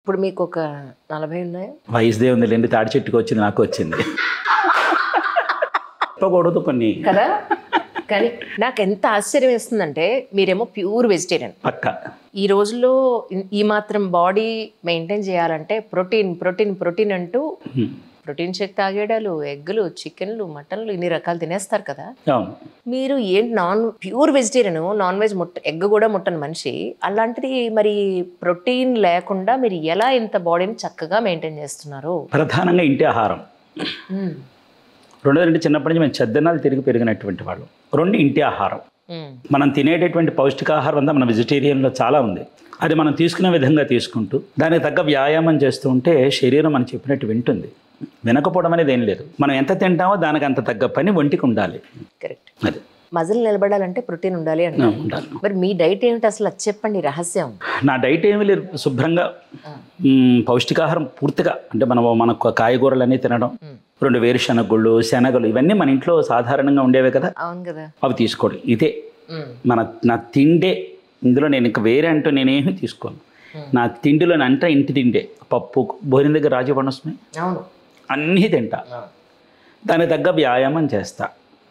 ఇప్పుడు మీకు ఒక 40 ఉన్నాయా? వయసుదే ఉందిలేండి, తాడి చెట్టుకు వచ్చింది, నాకు వచ్చింది. చెప్పకూడదు కొన్ని కదా. కానీ నాకు ఎంత ఆశ్చర్యం వేస్తుందంటే మీరేమో ప్యూర్ వెజిటేరియన్. పక్క ఈ రోజుల్లో ఈ మాత్రం బాడీ మెయింటైన్ చేయాలంటే ప్రోటీన్ ప్రోటీన్ ప్రోటీన్ అంటూ ప్రోటీన్ షేక్ తాగేడాలు, ఎగ్గులు, చికెన్లు, మటన్లు ఇన్ని రకాలు తినేస్తారు కదా. అవును. మీరు ఏంటి pure vegetarian, non veg egg కూడా ముట్టని మనిషి, అలాంటిది మరి ప్రోటీన్ లేకుండా మీరు ఎలా ఇంత బాడీని చక్కగా మెయింటైన్ చేస్తున్నారు? ప్రధానంగా ఇంటి ఆహారం. రెండోదంటే చిన్నప్పటి నుంచి మేము చెద్దనాలు తిరిగి పెరిగినటువంటి వాళ్ళు. రెండు ఇంటి ఆహారం. మనం తినేటటువంటి పౌష్టికాహారం అంతా మన వెజిటేరియన్లో చాలా ఉంది. అది మనం తీసుకునే విధంగా తీసుకుంటూ దానికి తగ్గ వ్యాయామం చేస్తూ ఉంటే శరీరం మనం చెప్పినట్టు వింటుంది. వినకపోవడం అనేది ఏం లేదు. మనం ఎంత తింటామో దానికి అంత తగ్గ పని ఒంటికి ఉండాలి. కరెక్ట్. అది మజిల్ నిలబడాలంటే ప్రోటీన్ ఉండాలి అంటే ఉండాలి. మరి మీ డైట్ ఏమిటి అసలు, అది చెప్పండి రహస్యం. నా డైట్ ఏమీ లేదు, శుభ్రంగా పౌష్టికాహారం పూర్తిగా అంటే మనకు కాయగూరలు అన్నీ తినడం, 2 వేరుశనగుళ్ళు, శనగలు, ఇవన్నీ మన ఇంట్లో సాధారణంగా ఉండేవే కదా. అవును కదా. అవి తీసుకోవడం ఇదే నా తిండే. ఇందులో నేను ఇంకా వేరే అంటూ నేనేమి తీసుకోను. నా తిండిలో అంటే ఇంటి తిండే. పప్పు, భోజనం దగ్గర రాజీ పండు వస్తున్నాయి, అవును, అన్నీ తింటా. దానికి తగ్గ వ్యాయామం చేస్తా.